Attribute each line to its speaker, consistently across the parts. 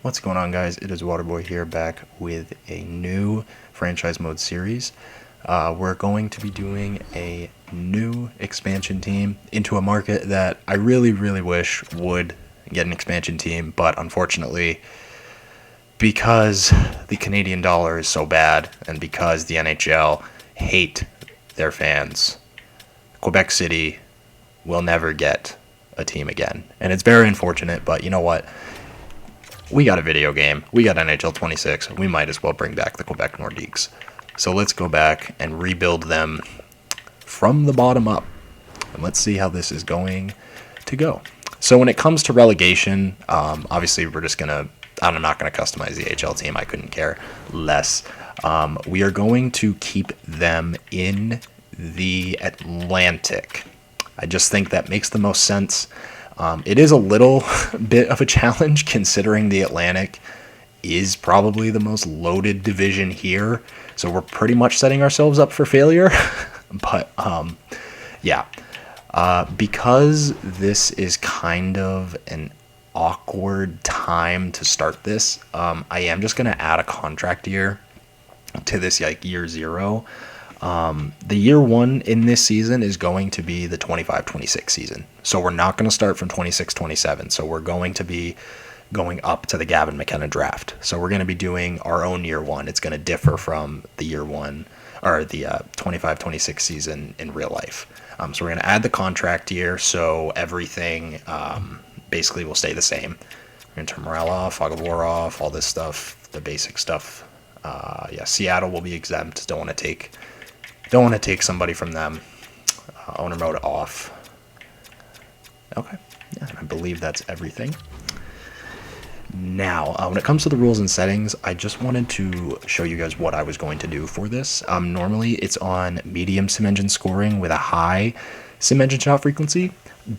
Speaker 1: What's going on, guys? It is Waterboy here, back with a new franchise mode series. We're going to be doing a new expansion team into a market that I really, really wish would get an expansion team, but unfortunately, because the Canadian dollar is so bad and because the NHL hate their fans, Quebec City will never get a team again. And it's very unfortunate, but you know what? We got a video game. We got NHL 26. We might as well bring back the Quebec Nordiques. So let's go back and rebuild them from the bottom up. And let's see how this is going to go. So when it comes to relegation, obviously we're just going to... I'm not going to customize the AHL team. I couldn't care less. We are going to keep them in the Atlantic. I just think that makes the most sense. It is a little bit of a challenge considering the Atlantic is probably the most loaded division here. So we're pretty much setting ourselves up for failure. But yeah, because this is kind of an awkward time to start this, I am just going to add a contract year to this, like year zero. The year one in this season is going to be the 25-26 season. So we're not going to start from 26-27. So we're going to be going up to the Gavin McKenna draft. So we're going to be doing our own year one. It's going to differ from the year one or the 25-26 season in real life. So we're going to add the contract year. So everything basically will stay the same. We're going to turn Morale off, Fog of War off, all this stuff, the basic stuff. Yeah, Seattle will be exempt. Don't want to take somebody from them. Owner mode off. Okay. Yeah, I believe that's everything. Now, when it comes to the rules and settings, I just wanted to show you guys what I was going to do for this. Normally, it's on medium sim engine scoring with a high sim engine shot frequency.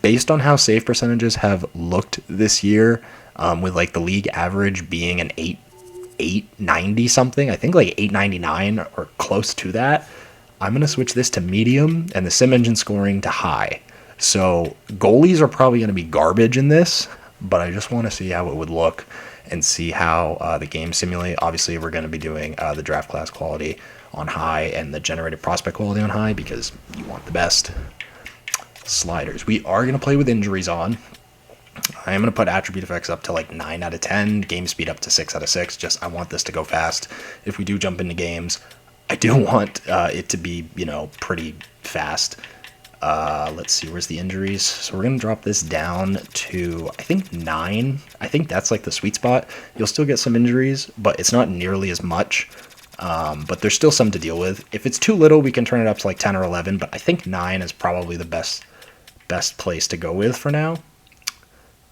Speaker 1: Based on how save percentages have looked this year, with like the league average being an 890 something, I think like 899 or close to that, I'm going to switch this to medium and the sim engine scoring to high. So goalies are probably going to be garbage in this, but I just want to see how it would look and see how the game simulate. Obviously, we're going to be doing the draft class quality on high and the generated prospect quality on high because you want the best. Sliders. We are going to play with injuries on. I am going to put attribute effects up to like 9 out of 10, game speed up to 6 out of 6. Just I want this to go fast. If we do jump into games, I do want it to be, pretty fast. Let's see, where's the injuries? So we're going to drop this down to, I think, 9. I think that's like the sweet spot. You'll still get some injuries, but it's not nearly as much. But there's still some to deal with. If it's too little, we can turn it up to like 10 or 11, but I think 9 is probably the best place to go with for now.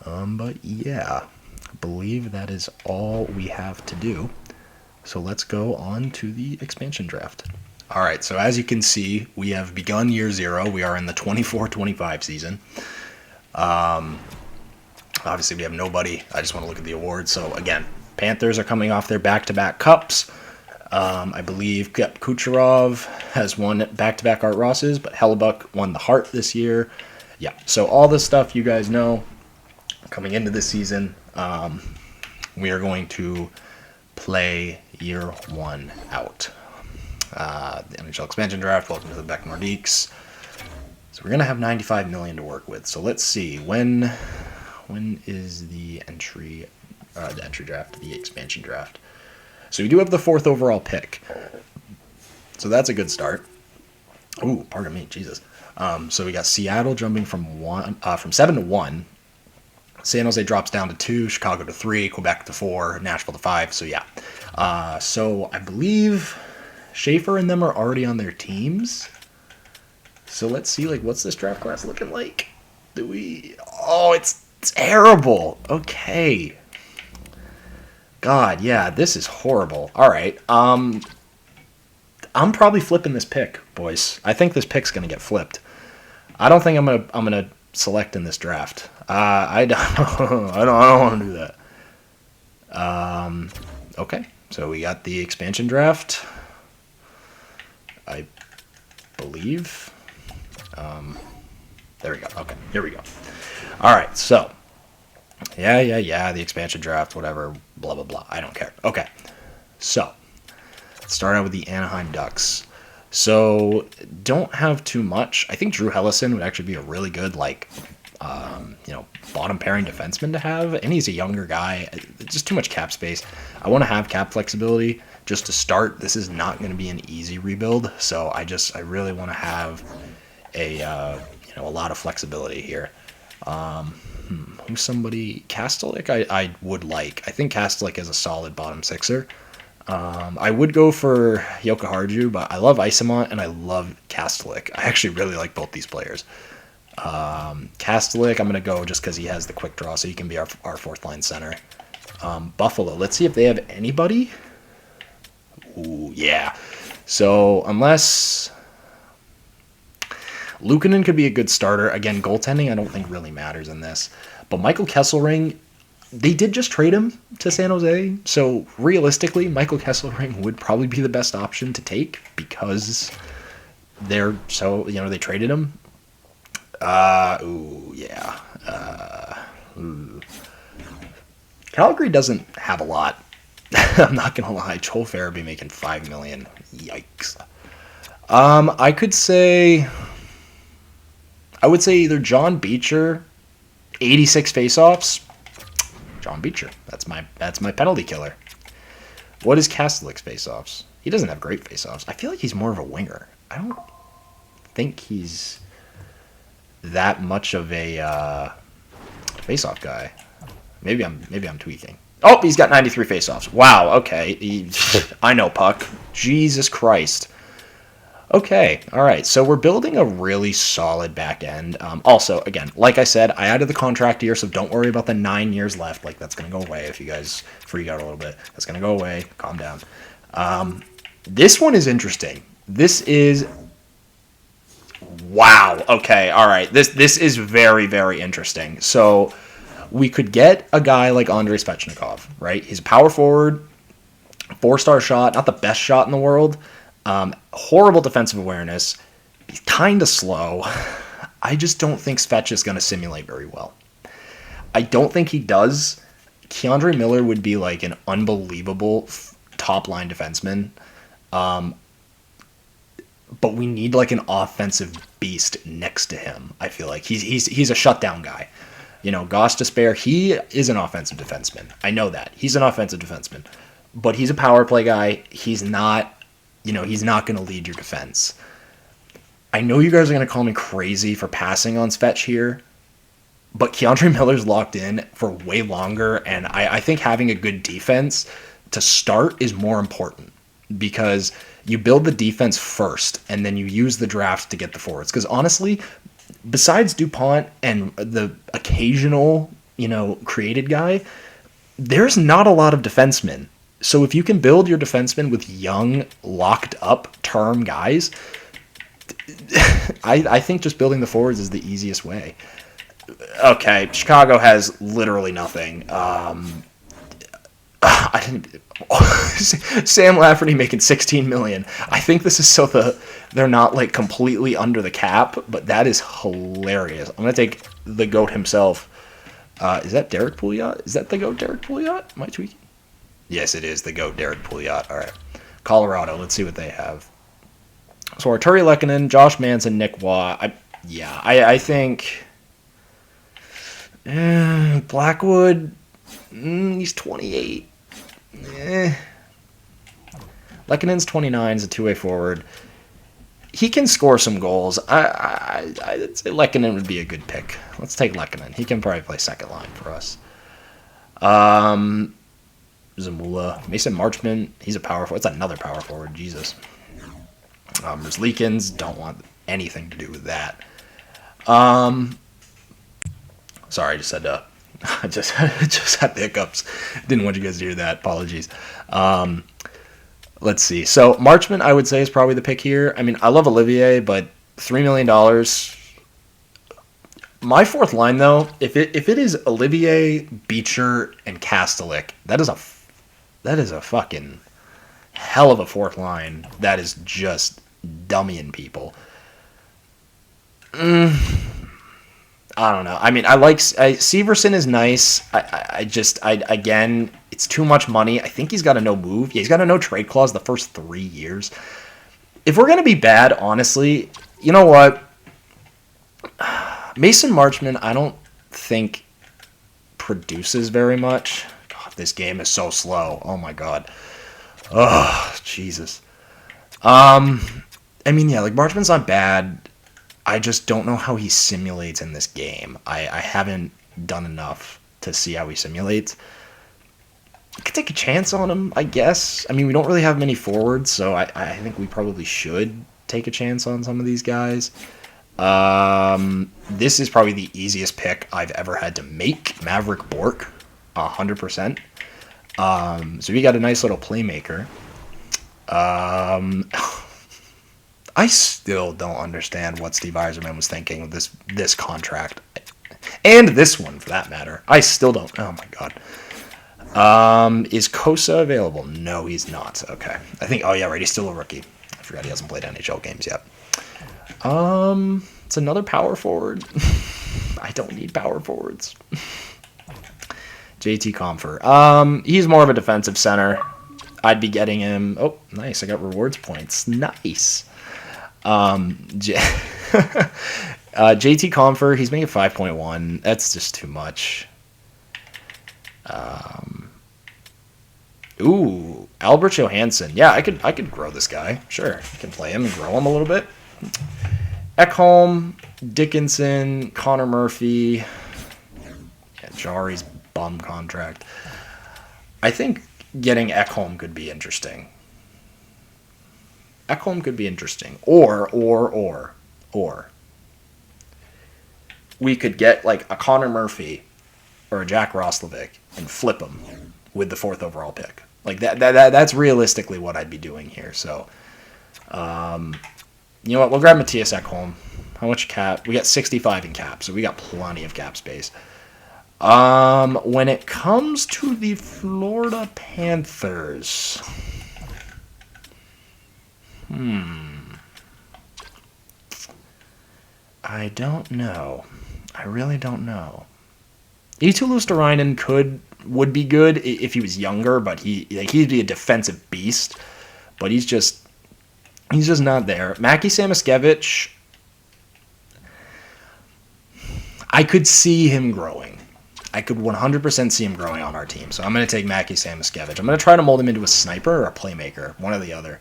Speaker 1: But yeah, I believe that is all we have to do. So let's go on to the expansion draft. All right, so as you can see, we have begun year zero. We are in the 24-25 season. Obviously, we have nobody. I just want to look at the awards. So again, Panthers are coming off their back-to-back cups. I believe Kucherov has won back-to-back Art Rosses, but Hellebuck won the Hart this year. Yeah, so all this stuff you guys know coming into this season, we are going to play year one out. The NHL expansion draft, welcome to the Quebec Nordiques. So we're going to have $95 million to work with. So let's see, when is the entry draft, the expansion draft? So we do have the 4th overall pick. So that's a good start. Ooh, pardon me, Jesus. So we got Seattle jumping from 7 to 1. San Jose drops down to 2, Chicago to 3, Quebec to 4, Nashville to 5. So yeah. So I believe Schaefer and them are already on their teams. So let's see, like, what's this draft class looking like? Oh, it's terrible. Okay. God, yeah, this is horrible. All right. I'm probably flipping this pick, boys. I think this pick's gonna get flipped. I don't think I'm gonna select in this draft. I don't want to do that. Okay, so we got the expansion draft, I believe. There we go. Okay, here we go. All right, so yeah, the expansion draft, whatever, blah, blah, blah. I don't care. Okay. So, let's start out with the Anaheim Ducks. So, don't have too much. I think Drew Hellison would actually be a really good, bottom pairing defenseman to have. And he's a younger guy. Just too much cap space. I want to have cap flexibility just to start. This is not going to be an easy rebuild. So, I really want to have a lot of flexibility here. Who's somebody? Kastelik I would like. I think Kastelik is a solid bottom sixer. I would go for Yokoharju, but I love Isamont and I love Kastelik. I actually really like both these players. Kastelik, I'm going to go just because he has the quick draw, so he can be our fourth line center. Buffalo, let's see if they have anybody. Ooh, yeah. So, unless Luukkonen could be a good starter. Again, goaltending I don't think really matters in this. But Michael Kesselring, they did just trade him to San Jose. So realistically, Michael Kesselring would probably be the best option to take because they traded him. Calgary doesn't have a lot. I'm not going to lie. Joel Farabee making $5 million. Yikes. I would say either John Beecher, 86 faceoffs. John Beecher. That's my penalty killer. What is Kastelik's faceoffs? He doesn't have great faceoffs. I feel like he's more of a winger. I don't think he's that much of a faceoff guy. Maybe I'm tweaking. Oh, he's got 93 faceoffs. Wow. Okay. I know, puck. Jesus Christ. Okay, all right. So we're building a really solid back end. Also, again, like I said, I added the contract year, so don't worry about the 9 years left. Like, that's going to go away if you guys freak out a little bit. That's going to go away. Calm down. This one is interesting. This is... Wow. Okay, all right. This is very, very interesting. So we could get a guy like Andrei Svechnikov, right? He's a power forward, 4-star shot, not the best shot in the world. Horrible defensive awareness. He's kind of slow. I just don't think Svech is going to simulate very well. I don't think he does. Keandre Miller would be like an unbelievable top-line defenseman. But we need like an offensive beast next to him. I feel like he's a shutdown guy. Goss Despair, he is an offensive defenseman. I know that. He's an offensive defenseman. But he's a power play guy. He's not going to lead your defense. I know you guys are going to call me crazy for passing on Svech here, but Keandre Miller's locked in for way longer, and I think having a good defense to start is more important because you build the defense first, and then you use the draft to get the forwards. Because honestly, besides DuPont and the occasional, created guy, there's not a lot of defensemen. So if you can build your defensemen with young, locked-up term guys, I think just building the forwards is the easiest way. Okay, Chicago has literally nothing. Sam Lafferty making $16 million. I think this is so they're not like completely under the cap, but that is hilarious. I'm gonna take the GOAT himself. Is that Derek Pouliot? Is that the GOAT Derek Pouliot? Am I tweaking? Yes, it is the GOAT Derek Pouliot. All right, Colorado. Let's see what they have. So Arturi Lehkonen, Josh Manson, Nick Waugh. I think Blackwood. He's 28. Lehkonen's 29. Is a two-way forward. He can score some goals. I'd say Lehkonen would be a good pick. Let's take Lehkonen. He can probably play second line for us. Zamula, Mason Marchment. He's a power forward. It's another power forward. Jesus. There's Leakins. Don't want anything to do with that. Sorry, I just had I just had the hiccups. Didn't want you guys to hear that. Apologies. Let's see. So Marchment, I would say, is probably the pick here. I mean, I love Olivier, but $3 million. My fourth line, though, if it is Olivier, Beecher, and Kastelik, that is a fucking hell of a fourth line. That is just dummying people. I don't know. I mean, I like Severson is nice. Again, It's too much money. I think he's got a no move. Yeah, he's got a no trade clause the first 3 years. If we're going to be bad, honestly, you know what? Mason Marchman, I don't think produces very much. God, this game is so slow. Oh my god. Oh, Jesus. I mean, yeah, like Marchman's not bad. I just don't know how he simulates in this game. I haven't done enough to see how he simulates. I could take a chance on him, I guess. I mean, we don't really have many forwards, so I think we probably should take a chance on some of these guys. This is probably the easiest pick I've ever had to make. Maverick Bork, 100%. So we got a nice little playmaker. I still don't understand what Steve Yzerman was thinking with this contract. And this one, for that matter. I still don't. Oh, my God. Is Kosa available? No, he's not. Okay. I think, oh, yeah, right. He's still a rookie. I forgot he hasn't played NHL games yet. It's another power forward. I don't need power forwards. JT Compher. He's more of a defensive center. I'd be getting him. Oh, nice. I got rewards points. Nice. JT Compher, he's making 5.1. That's just too much. Ooh, Albert Johansson. Yeah, I could grow this guy. Sure, I can play him and grow him a little bit. Ekholm, Dickinson, Connor Murphy. Yeah, Jari's bum contract. I think getting Ekholm could be interesting. Ekholm could be interesting. Or we could get like a Connor Murphy or a Jack Roslovic and flip them with the 4th overall pick. Like that's realistically what I'd be doing here. So, you know what? We'll grab Matthias Ekholm. How much cap? We got 65 in cap, so we got plenty of cap space. When it comes to the Florida Panthers, I don't know. I really don't know. Eetu Luostarinen would be good if he was younger, but he'd be a defensive beast. But he's just not there. Mackie Samoskevich, I could see him growing. I could 100% see him growing on our team. So I'm going to take Mackie Samoskevich. I'm going to try to mold him into a sniper or a playmaker, one or the other.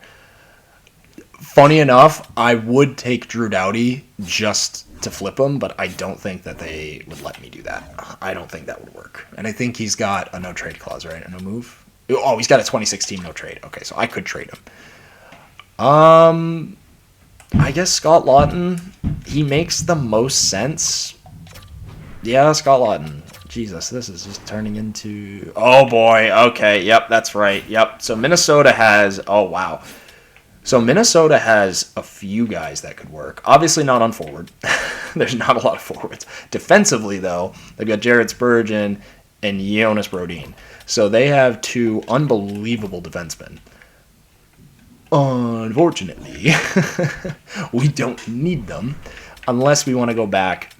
Speaker 1: Funny enough, I would take Drew Doughty just to flip him, but I don't think that they would let me do that. I don't think that would work. And I think he's got a no-trade clause, right? A no move? Oh, he's got a 2016 no-trade. Okay, so I could trade him. I guess Scott Lawton, he makes the most sense. Yeah, Scott Lawton. Jesus, this is just turning into... Oh, boy. Okay, yep, that's right. Yep. So Minnesota has... Oh, wow. So Minnesota has a few guys that could work. Obviously not on forward. There's not a lot of forwards. Defensively, though, they've got Jared Spurgeon and Jonas Brodin. So they have 2 unbelievable defensemen. Unfortunately, we don't need them unless we want to go back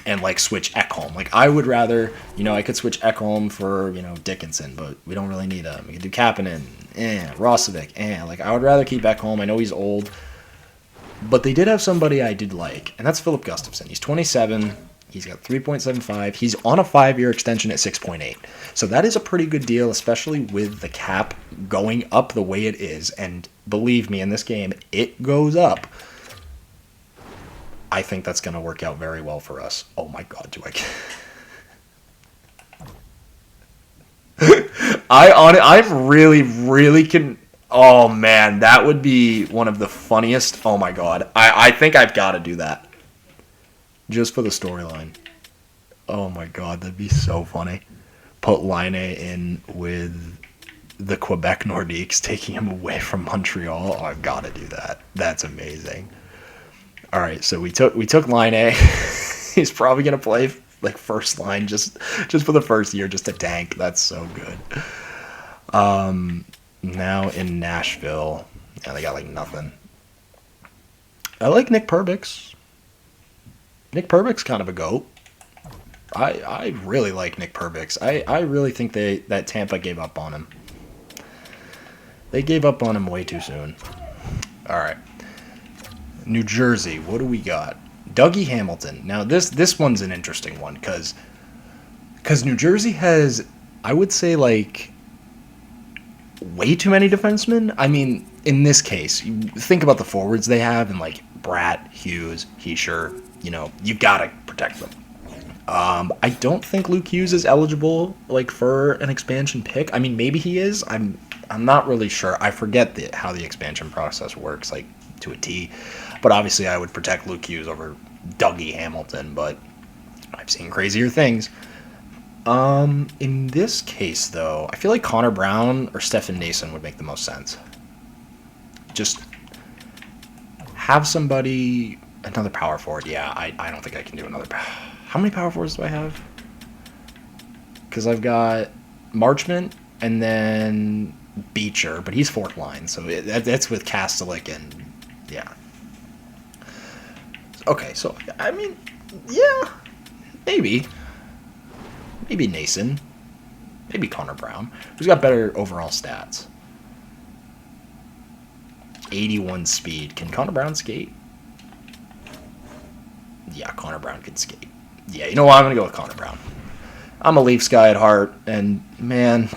Speaker 1: and like switch Ekholm. Like I would rather, I could switch Ekholm for, Dickinson, but we don't really need him. We could do Kapanen, Roslovic, like I would rather keep Ekholm. I know he's old, but they did have somebody I did like, and that's Philip Gustafsson. He's 27. He's got 3.75. He's on a 5-year extension at 6.8. So that is a pretty good deal, especially with the cap going up the way it is. And believe me, in this game, it goes up. I think that's going to work out very well for us. Oh my God, do I really can... Oh man, that would be one of the funniest... Oh my God. I think I've got to do that. Just for the storyline. Oh my God, that'd be so funny. Put Laine in with the Quebec Nordiques, taking him away from Montreal. Oh, I've got to do that. That's amazing. All right, so we took Laine. He's probably gonna play like first line just for the first year, just to tank. That's so good. Now in Nashville, yeah, they got like nothing. I like Nick Perbix. Nick Perbix kind of a goat. I really like Nick Perbix. I really think that Tampa gave up on him. They gave up on him way too soon. All right. New Jersey, what do we got? Dougie Hamilton. Now, this one's an interesting one because New Jersey has, I would say, like, way too many defensemen. I mean, in this case, you think about the forwards they have, and, like, Bratt, Hughes, Heischer, you got to protect them. I don't think Luke Hughes is eligible, like, for an expansion pick. I mean, maybe he is. I'm not really sure. I forget how the expansion process works, like, to a T. But obviously I would protect Luke Hughes over Dougie Hamilton, but I've seen crazier things. In this case, though, I feel like Connor Brown or Stefan Nason would make the most sense. Just have somebody, another power forward. Yeah, I don't think I can do another. How many power forwards do I have? Because I've got Marchment and then Beecher, but he's fourth line, so that's with Kastelik and yeah. Okay, so I mean, yeah, maybe Nason, maybe Connor Brown, who's got better overall stats. 81 speed. Can Connor Brown skate? Yeah, Connor Brown can skate. Yeah, you know what? I'm gonna go with Connor Brown. I'm a Leafs guy at heart, and man,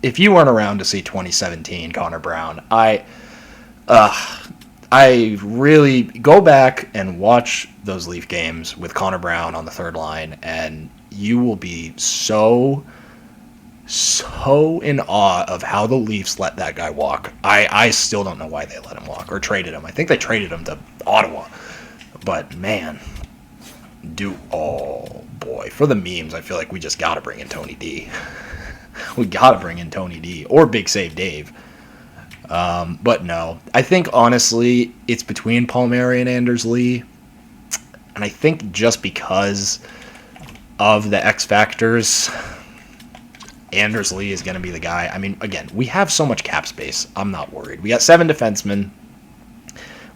Speaker 1: if you weren't around to see 2017 Connor Brown, I really go back and watch those Leaf games with Connor Brown on the third line, and you will be so in awe of how the Leafs let that guy walk. I still don't know why they let him walk or traded him. I think they traded him to Ottawa. But, man, oh, boy. For the memes, I feel like we just got to bring in Tony D. We got to bring in Tony D or Big Save Dave. But no, I think honestly it's between Palmieri and Anders Lee, and I think just because of the X factors, Anders Lee is going to be the guy. I mean, again, we have so much cap space. I'm not worried. We got 7 defensemen.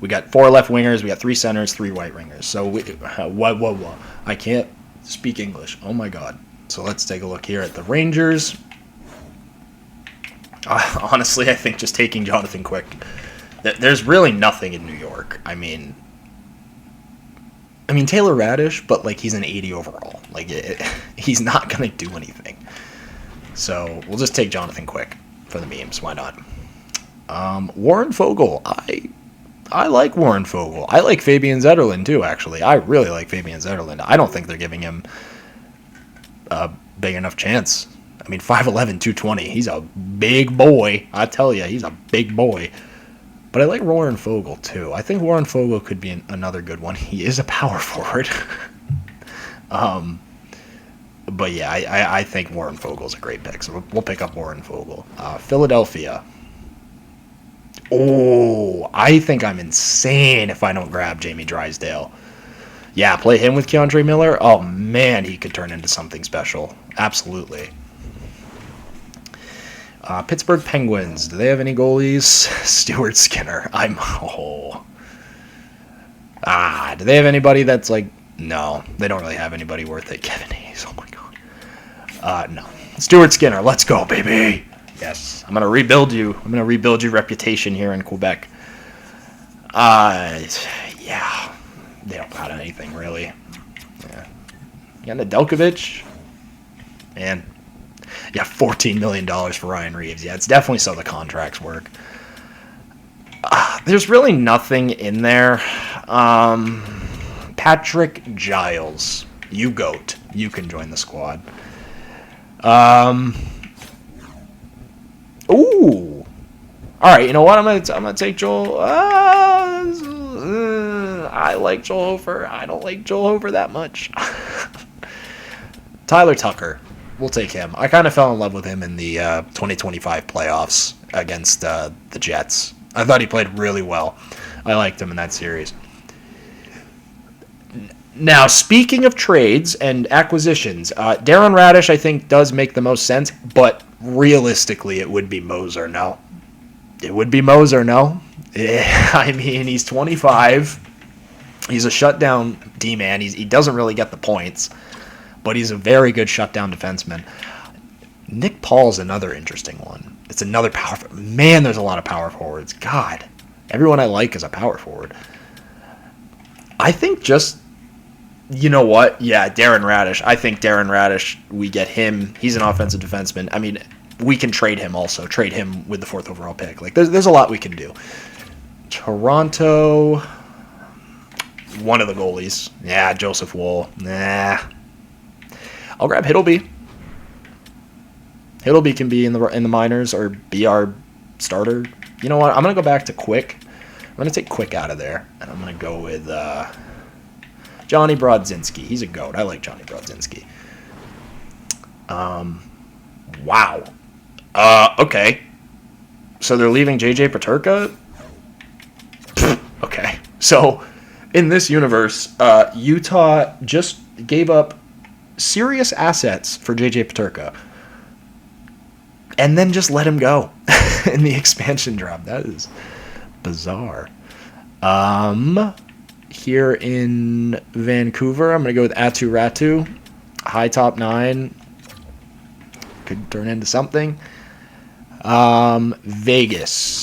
Speaker 1: We got 4 left wingers. We got 3 centers, 3 right wingers. So what? I can't speak English. Oh my God. So let's take a look here at the Rangers. Honestly, I think just taking Jonathan Quick, there's really nothing in New York. I mean Taylor Radish, but like he's an 80 overall. Like he's not gonna do anything. So we'll just take Jonathan Quick for the memes. Why not? Warren Fogle. I like Warren Fogle. I like Fabian Zetterlund too. Actually, I really like Fabian Zetterlund. I don't think they're giving him a big enough chance. I mean, 5'11", 220. He's a big boy. I tell you, he's a big boy. But I like Warren Fogle, too. I think Warren Fogle could be another good one. He is a power forward. But yeah, I think Warren Fogle's a great pick. So we'll pick up Warren Fogle. Philadelphia. Oh, I think I'm insane if I don't grab Jamie Drysdale. Yeah, play him with Keandre Miller. Oh, man, he could turn into something special. Absolutely. Pittsburgh Penguins. Do they have any goalies? Stuart Skinner. Do they have anybody that's like... No, they don't really have anybody worth it. Kevin Hayes. Oh, my God. No. Stuart Skinner. Let's go, baby. Yes. I'm going to rebuild you. I'm going to rebuild your reputation here in Quebec. Yeah. They don't got anything, really. Yeah. You got Nedeljkovic. Man. Yeah, $14 million for Ryan Reeves. Yeah, it's definitely so the contracts work. There's really nothing in there. Patrick Giles. You goat. You can join the squad. Ooh. All right, you know what? I'm gonna take Joel. I like Joel Hofer. I don't like Joel Hofer that much. Tyler Tucker. We'll take him. I kind of fell in love with him in the 2025 playoffs against the Jets. I thought he played really well. I liked him in that series. Now, speaking of trades and acquisitions, Darren Radish, I think, does make the most sense, but realistically, it would be Moser, no? It would be Moser, no? I mean, he's 25. He's a shutdown D-man. He doesn't really get the points. but he's a very good shutdown defenseman. Nick Paul's another interesting one. It's another power. Man, there's a lot of power forwards. God, everyone I like is a power forward. I think just, you know what? Yeah, Darren Radish. I think Darren Radish, we get him. He's an offensive defenseman. I mean, we can trade him also. Trade him with the 4th overall pick. Like, there's a lot we can do. Toronto, one of the goalies. Yeah, Joseph Woll. Nah. I'll grab Hiddleby. Hiddleby can be in the minors or be our starter. You know what? I'm going to go back to Quick. I'm going to take Quick out of there, and I'm going to go with Johnny Brodzinski. He's a GOAT. I like Johnny Brodzinski. Wow. Okay. So they're leaving JJ Peterka? Okay. So in this universe, Utah just gave up serious assets for JJ Peterka and then just let him go in the expansion drop. That is bizarre. Here in Vancouver, I'm going to go with Atu Ratu. High top 9. Could turn into something. Vegas.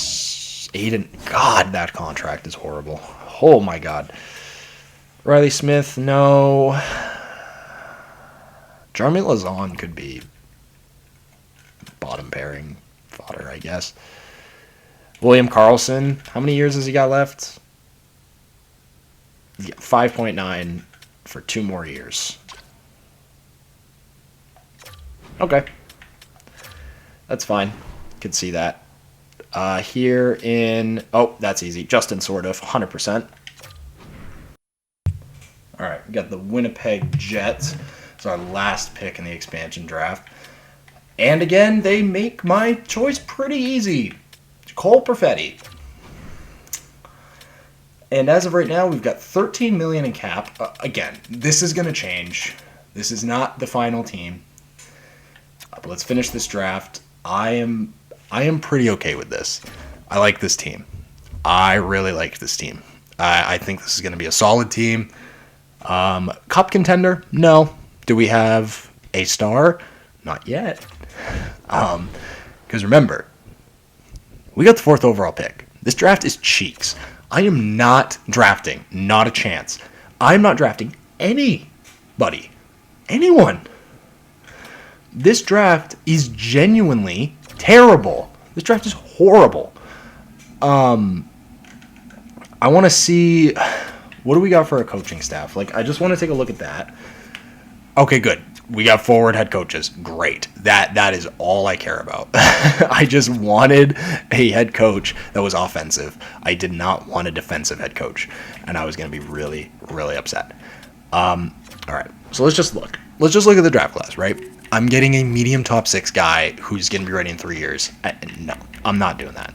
Speaker 1: Aiden. God, that contract is horrible. Oh, my God. Riley Smith, no. Jeremy Lazon could be bottom pairing fodder, I guess. William Karlsson, how many years has he got left? Yeah, 5.9 for 2 more years. Okay. That's fine. Could see that. Here in... Oh, that's easy. Justin Sordoff, 100%. All right, we got the Winnipeg Jets. It's our last pick in the expansion draft. And again, they make my choice pretty easy. Cole Perfetti. And as of right now, we've got $13 million in cap. Again, this is going to change. This is not the final team. But let's finish this draft. I am pretty okay with this. I like this team. I really like this team. I think this is going to be a solid team. Cup contender? No. Do we have a star? Not yet. Because remember, we got the 4th overall pick. This draft is cheeks. I am not drafting. Not a chance. I'm not drafting anybody. Anyone. This draft is genuinely terrible. This draft is horrible. I want to see... What do we got for a coaching staff? Like, I just want to take a look at that. Okay, good. We got forward head coaches. Great. That is all I care about. I just wanted a head coach that was offensive. I did not want a defensive head coach. And I was going to be really, really upset. All right. So let's just look. Let's just look at the draft class, right? I'm getting a medium top 6 guy who's going to be ready in 3 years. No, I'm not doing that.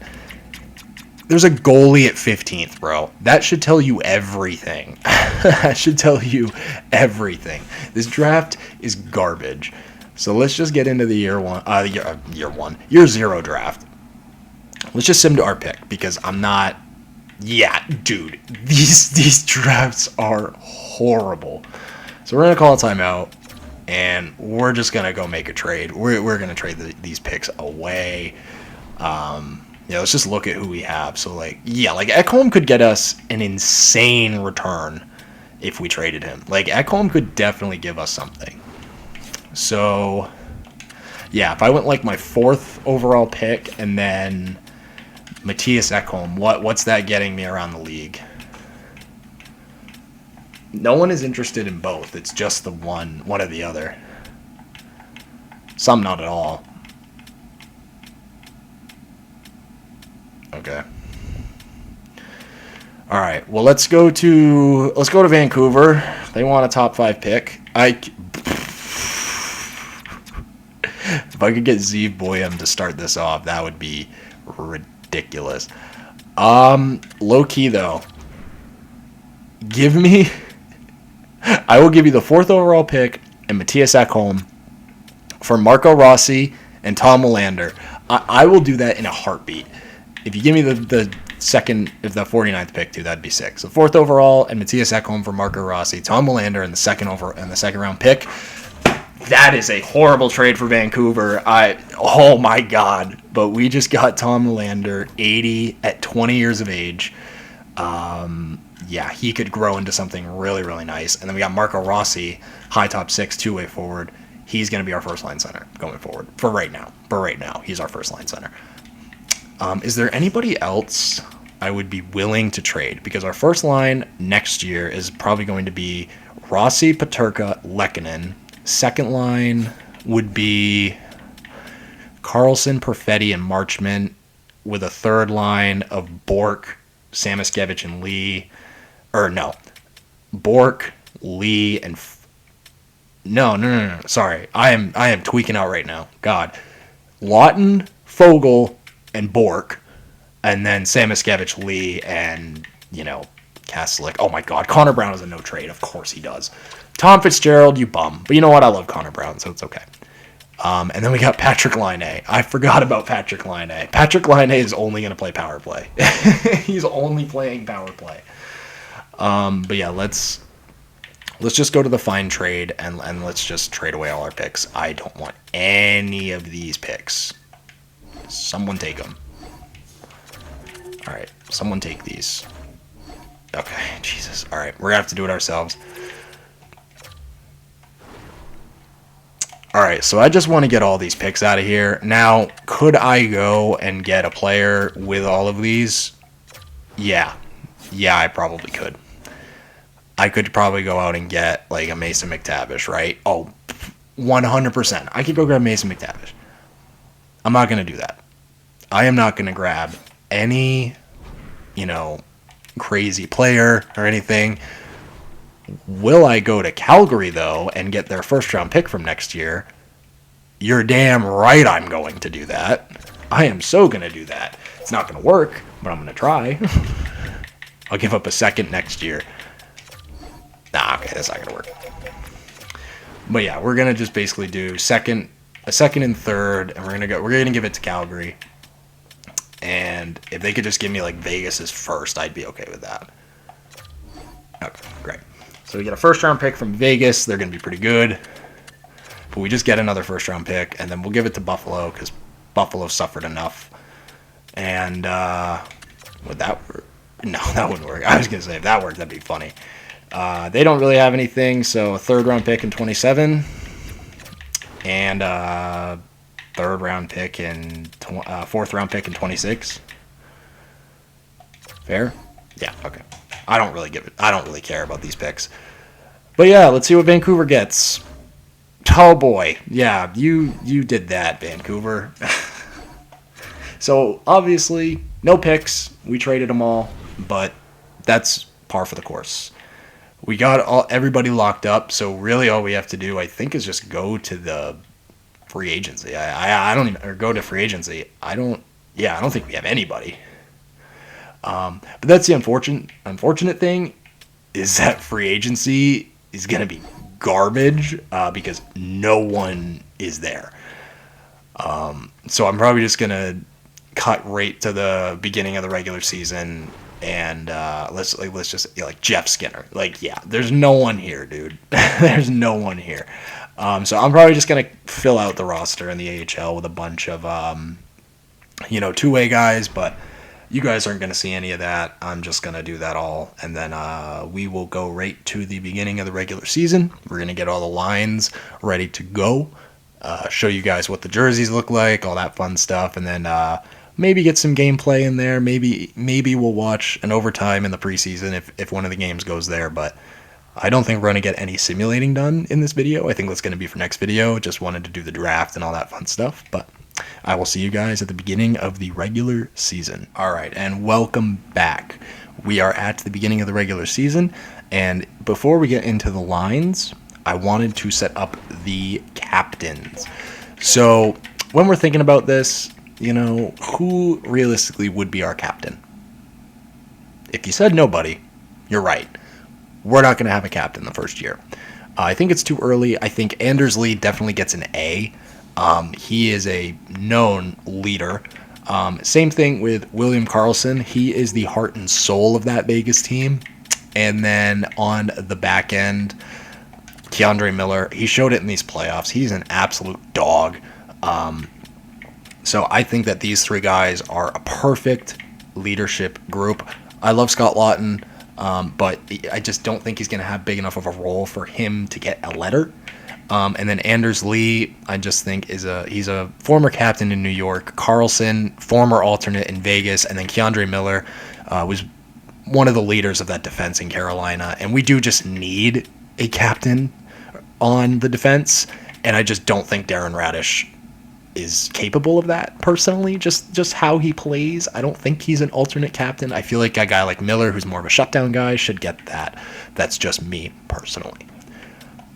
Speaker 1: There's a goalie at 15th, bro. That should tell you everything. That should tell you everything. This draft is garbage. So let's just get into the year 0 draft. Let's just sim to our pick because I'm not. Yeah, dude, these drafts are horrible. So we're gonna call a timeout, and we're just gonna go make a trade. We're gonna trade these picks away. Yeah, let's just look at who we have. So, like Ekholm could get us an insane return if we traded him. Like, Ekholm could definitely give us something. So, yeah, if I went, like, my 4th overall pick and then Matthias Ekholm, what's that getting me around the league? No one is interested in both. It's just the one or the other. Some not at all. Okay. All right. Well, let's go to Vancouver. They want a top 5 pick. If I could get Zeev Boyum to start this off, that would be ridiculous. Low key though. I will give you the 4th overall pick and Matthias Ekholm for Marco Rossi and Tom Willander. I will do that in a heartbeat. If you give me the 49th pick too, that'd be sick. So 4th overall and Matthias Ekholm for Marco Rossi, Tom Willander in the second round pick. That is a horrible trade for Vancouver. Oh my God. But we just got Tom Nylander, 80 at 20 years of age. Yeah, he could grow into something really, really nice. And then we got Marco Rossi, high top 6, two-way forward. He's going to be our first line center going forward. For right now, he's our first line center. Is there anybody else I would be willing to trade? Because our first line next year is probably going to be Rossi, Peterka, Lehkonen. Second line would be Carlson, Perfetti, and Marchment, with a third line of Bork, Samoskevich, and Lee. Or no, Bork, Lee, and no. Sorry, I am tweaking out right now. God, Lawton, Fogle, and Bork, and then Samoskevich, Lee, and Kastelic. Oh my God, Connor Brown is a no trade. Of course he does. Tom Fitzgerald, you bum. But you know what? I love Connor Brown, so it's okay. And then we got Patrick Laine. I forgot about Patrick Laine. Patrick Laine is only going to play power play. He's only playing power play. But yeah, let's just go to the fine trade and let's just trade away all our picks. I don't want any of these picks. Someone take them. All right, someone take these. Okay, Jesus. All right, we're going to have to do it ourselves. All right, so I just want to get all these picks out of here. Now, could I go and get a player with all of these? Yeah, I probably could. I could probably go out and get like a Mason McTavish, right? Oh, 100%. I could go grab Mason McTavish. I'm not going to do that. I am not going to grab any, crazy player or anything. Will I go to Calgary, though, and get their first-round pick from next year? You're damn right I'm going to do that. I am so going to do that. It's not going to work, but I'm going to try. I'll give up a second next year. Nah, okay, that's not going to work. But yeah, we're going to just basically do a second and third, and we're going to give it to Calgary. And if they could just give me like Vegas's first, I'd be okay with that. Okay, great. So we get a first-round pick from Vegas. They're going to be pretty good. But we just get another first-round pick, and then we'll give it to Buffalo because Buffalo suffered enough. And would that work? No, that wouldn't work. I was going to say, if that worked, that'd be funny. They don't really have anything, so a third-round pick in 27 and a third-round pick and fourth-round pick in 26. Fair? Yeah, okay. I don't really care about these picks. But yeah, let's see what Vancouver gets. Oh boy. Yeah, you did that, Vancouver. So obviously, no picks. We traded them all, but that's par for the course. We got everybody locked up, so really all we have to do, I think, is just go to the free agency. I don't even, or go to free agency. I don't think we have anybody. But that's the unfortunate thing is that free agency is going to be garbage because no one is there. So I'm probably just going to cut right to the beginning of the regular season and let's just like Jeff Skinner. Like, yeah, there's no one here, dude. There's no one here. So I'm probably just going to fill out the roster in the AHL with a bunch of two-way guys, but you guys aren't going to see any of that. I'm just going to do that all. And then we will go right to the beginning of the regular season. We're going to get all the lines ready to go. Show you guys what the jerseys look like, all that fun stuff. And then maybe get some gameplay in there. Maybe we'll watch an overtime in the preseason if one of the games goes there. But I don't think we're going to get any simulating done in this video. I think that's going to be for next video. Just wanted to do the draft and all that fun stuff. But I will see you guys at the beginning of the regular season. All right, and welcome back. We are at the beginning of the regular season, and before we get into the lines, I wanted to set up the captains. So when we're thinking about this, who realistically would be our captain? If you said nobody, you're right. We're not going to have a captain the first year. I think it's too early. I think Anders Lee definitely gets an A. He is a known leader. Same thing with William Karlsson. He is the heart and soul of that Vegas team. And then on the back end, Keandre Miller. He showed it in these playoffs. He's an absolute dog. So I think that these three guys are a perfect leadership group. I love Scott Lawton, but I just don't think he's going to have big enough of a role for him to get a letter. And then Anders Lee, I just think he's a former captain in New York. Carlson, former alternate in Vegas, and then Keandre Miller was one of the leaders of that defense in Carolina. And we do just need a captain on the defense, and I just don't think Darren Radish is capable of that personally. Just how he plays, I don't think he's an alternate captain. I feel like a guy like Miller, who's more of a shutdown guy, should get that. That's just me personally.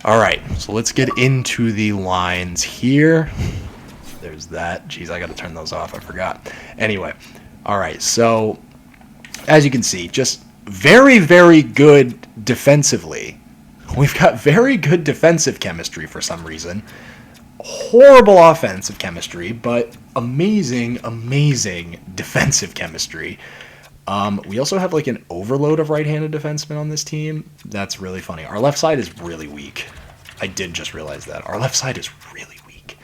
Speaker 1: All right, so let's get into the lines here. There's that. Jeez, I got to turn those off. I forgot. Anyway, all right, so as you can see, just very, very good defensively. We've got very good defensive chemistry for some reason. Horrible offensive chemistry, but amazing, amazing defensive chemistry. We also have like an overload of right-handed defensemen on this team. That's really funny. Our left side is really weak. I did just realize that. Our left side is really weak.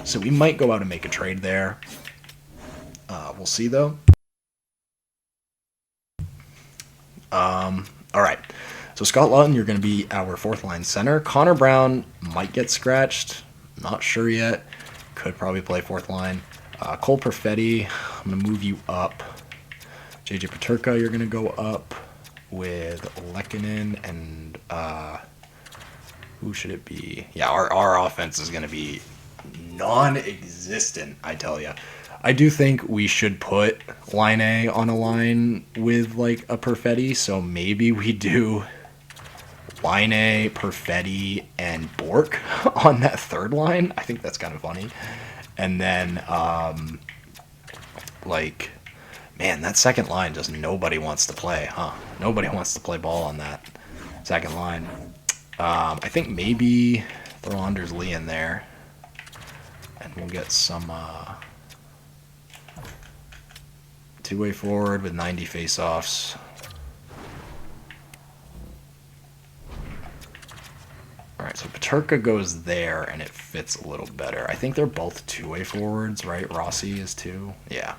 Speaker 1: So we might go out and make a trade there. We'll see, though. All right. So Scott Lawton, you're going to be our fourth-line center. Connor Brown might get scratched. Not sure yet. Could probably play fourth line. Cole Perfetti, I'm going to move you up. JJ Peterka, you're going to go up with Lehkonen and who should it be? Yeah, our offense is going to be non-existent, I tell you. I do think we should put Line A on a line with like a Perfetti, so maybe we do Line A, Perfetti, and Bork on that third line. I think that's kind of funny. And then, man, that second line just nobody wants to play, huh? Nobody wants to play ball on that second line. I think maybe throw Anders Lee in there, and we'll get some two-way forward with 90 face-offs. All right, so Peterka goes there, and it fits a little better. I think they're both two-way forwards, right? Rossi is too. Yeah.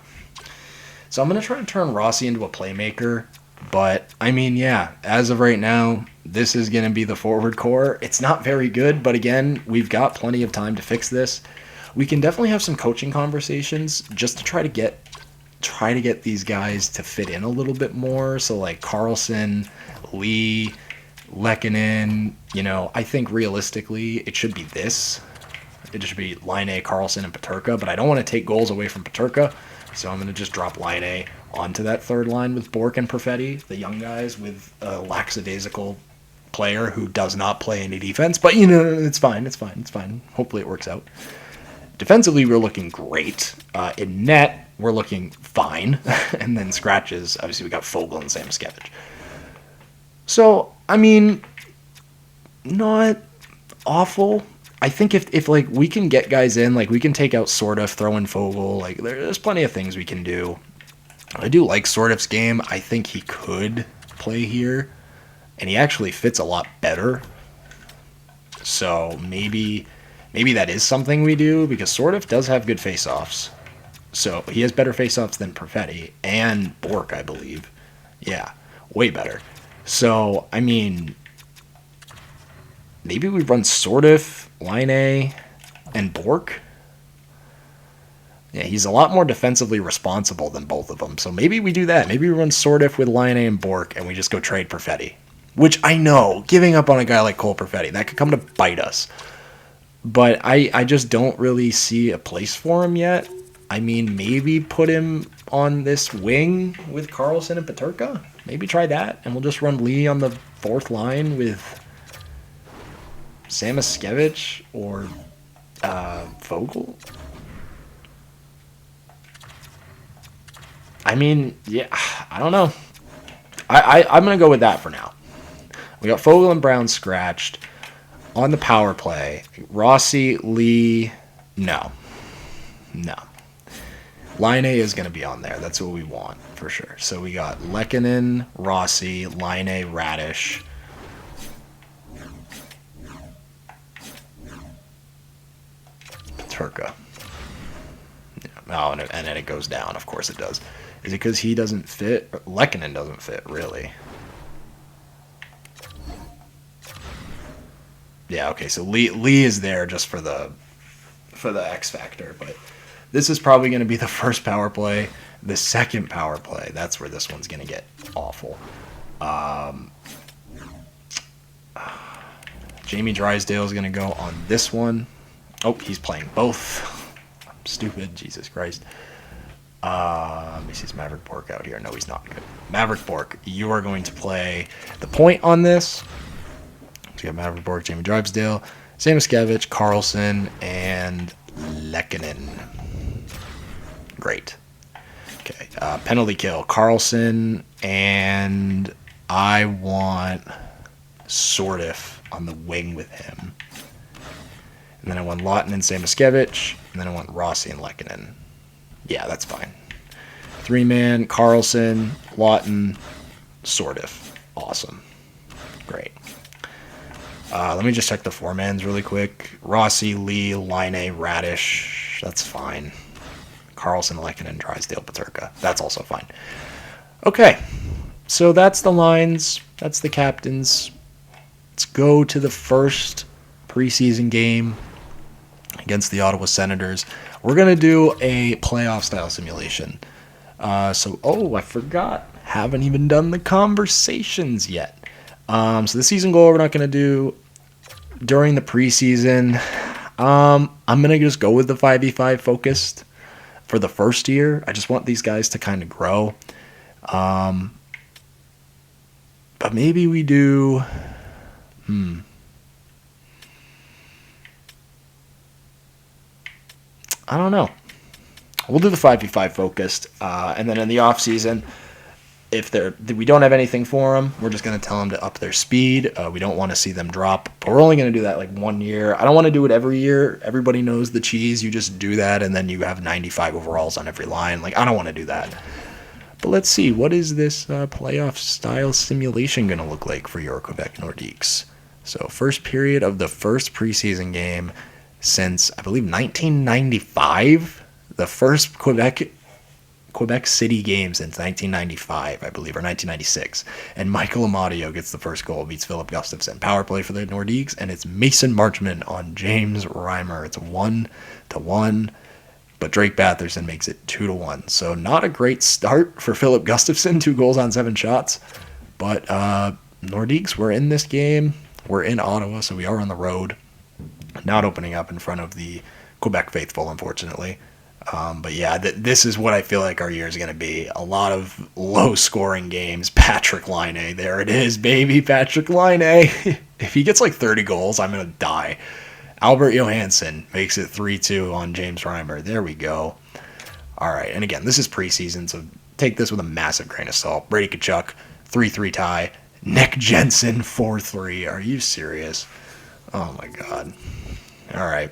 Speaker 1: So I'm going to try to turn Rossi into a playmaker, but, I mean, yeah, as of right now, this is going to be the forward core. It's not very good, but again, we've got plenty of time to fix this. We can definitely have some coaching conversations just to try to get these guys to fit in a little bit more. So, like, Carlson, Lee, Lehkonen, I think realistically it should be this. It should be Line A, Carlson, and Peterka, but I don't want to take goals away from Peterka, so I'm going to just drop Line A onto that third line with Bork and Perfetti, the young guys, with a lackadaisical player who does not play any defense, but, it's fine. Hopefully it works out. Defensively, we're looking great. In net, we're looking fine. And then scratches, obviously we got Fogle and Samoskevich. So, I mean, not awful. I think if we can get guys in, we can take out Sordoff, throw in Fogle, there's plenty of things we can do. I do like Sordoff's game. I think he could play here, and he actually fits a lot better. So maybe that is something we do, because Sordoff does have good face-offs. So he has better face-offs than Perfetti and Bork, I believe. Yeah, way better. So, I mean, maybe we run Sordoff, Line A, and Bork. Yeah, he's a lot more defensively responsible than both of them. So maybe we do that. Maybe we run Sordoff with Line A and Bork, and we just go trade Perfetti. Which I know, giving up on a guy like Cole Perfetti, that could come to bite us. But I just don't really see a place for him yet. I mean, maybe put him on this wing with Carlson and Peterka. Maybe try that, and we'll just run Lee on the fourth line with Samoskevich or Fogle. I mean, yeah, I don't know. I'm going to go with that for now. We got Fogle and Brown scratched. On the power play, Rossi, Lee, no. Line A is going to be on there. That's what we want, for sure. So we got Lehkonen, Rossi, Line A, Radish. Peterka. Oh, and then it goes down. Of course it does. Is it because he doesn't fit? Lehkonen doesn't fit, really. Yeah, okay, so Lee is there just for the X factor, but this is probably going to be the first power play. The second power play, that's where this one's going to get awful. Jamie Drysdale is going to go on this one. Oh, he's playing both. I'm stupid, Jesus Christ. Let me see, is Maverick Bork out here? No, he's not. Good. Maverick Bork, you are going to play the point on this. So you got Maverick Bork, Jamie Drysdale, Samoskevich, Carlson, and Lehkonen. Great. Okay, penalty kill. Carlson, and I want Sortif on the wing with him. And then I want Lawton and Samoskevich, and then I want Rossi and Lehkonen. Yeah, that's fine. 3-man, Carlson, Lawton, Sortif. Awesome. Great. Let me just check the 4-mans really quick. Rossi, Lee, Laine, Radish. That's fine. Carlson, Lehkonen, Drysdale, Peterka. That's also fine. Okay. So that's the lines. That's the captains. Let's go to the first preseason game against the Ottawa Senators. We're going to do a playoff-style simulation. I forgot. Haven't even done the conversations yet. So the season goal we're not going to do during the preseason. I'm going to just go with the 5v5 focused for the first year. I just want these guys to kind of grow. But maybe we do... I don't know. We'll do the 5v5 focused. And then in the off season, if we don't have anything for them, we're just going to tell them to up their speed. We don't want to see them drop, but we're only going to do that like 1 year. I don't want to do it every year. Everybody knows the cheese. You just do that, and then you have 95 overalls on every line. Like, I don't want to do that. But let's see. What is this playoff-style simulation going to look like for your Quebec Nordiques? So first period of the first preseason game since, I believe, 1995. The first Quebec City game since 1995, I believe, or 1996. And Michael Amadio gets the first goal, beats Philip Gustafson. Power play for the Nordiques, and it's Mason Marchment on James Reimer. It's 1-1, but Drake Batherson makes it 2-1. So not a great start for Philip Gustafson, 2 goals on 7 shots. But Nordiques, we're in this game. We're in Ottawa, so we are on the road. Not opening up in front of the Quebec faithful, unfortunately. But yeah, this is what I feel like our year is going to be. A lot of low-scoring games. Patrick Laine. There it is, baby. Patrick Laine. If he gets like 30 goals, I'm going to die. Albert Johansson makes it 3-2 on James Reimer. There we go. All right, and again, this is preseason, so take this with a massive grain of salt. Brady Tkachuk, 3-3 tie. Nick Jensen, 4-3. Are you serious? Oh, my God. All right.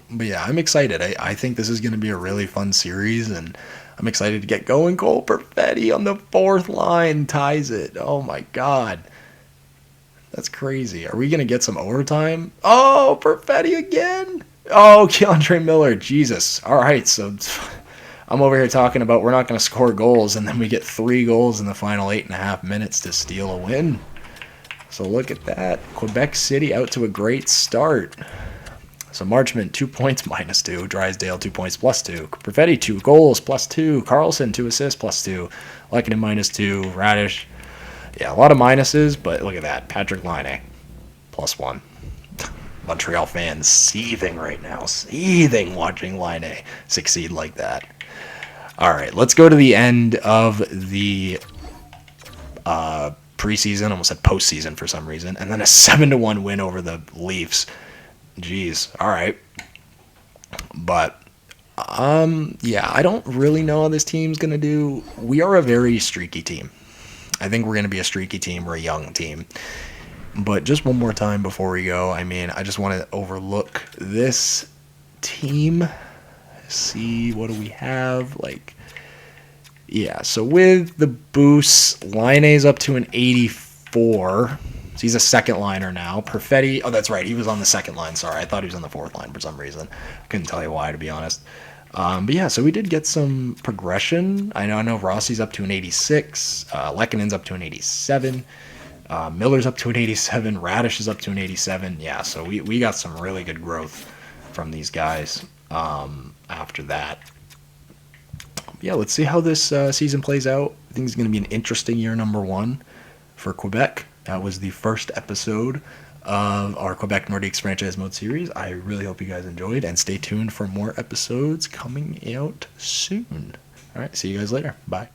Speaker 1: But yeah, I'm excited. I think this is going to be a really fun series, and I'm excited to get going. Cole Perfetti on the 4th line ties it. Oh, my God. That's crazy. Are we going to get some overtime? Oh, Perfetti again. Oh, Keandre Miller. Jesus. All right, so I'm over here talking about we're not going to score goals, and then we get 3 goals in the final 8.5 minutes to steal a win. So look at that. Quebec City out to a great start. So Marchment, 2 points, -2. Drysdale, 2 points, +2. Perfetti, 2 goals, +2. Carlson, 2 assists, +2. Lehkonen, -2. Radish. Yeah, a lot of minuses, but look at that. Patrick Laine, +1. Montreal fans seething right now. Seething watching Laine succeed like that. All right, let's go to the end of the preseason. Almost said postseason for some reason. And then a 7-1 win over the Leafs. Jeez. All right. But, yeah, I don't really know how this team's going to do. We are a very streaky team. I think we're going to be a streaky team. We're a young team. But just one more time before we go, I mean, I just want to overlook this team. See, what do we have? Like, yeah, so with the boosts, Laine's up to an 84. So he's a second liner now. Perfetti, oh, that's right. He was on the second line. Sorry. I thought he was on the fourth line for some reason. Couldn't tell you why, to be honest. But yeah, so we did get some progression. I know Rossi's up to an 86. Lekkonen's up to an 87. Miller's up to an 87. Radish is up to an 87. Yeah, so we got some really good growth from these guys after that. Yeah, let's see how this season plays out. I think it's going to be an interesting year number 1 for Quebec. That was the first episode of our Quebec Nordiques franchise mode series. I really hope you guys enjoyed, and stay tuned for more episodes coming out soon. All right, see you guys later. Bye.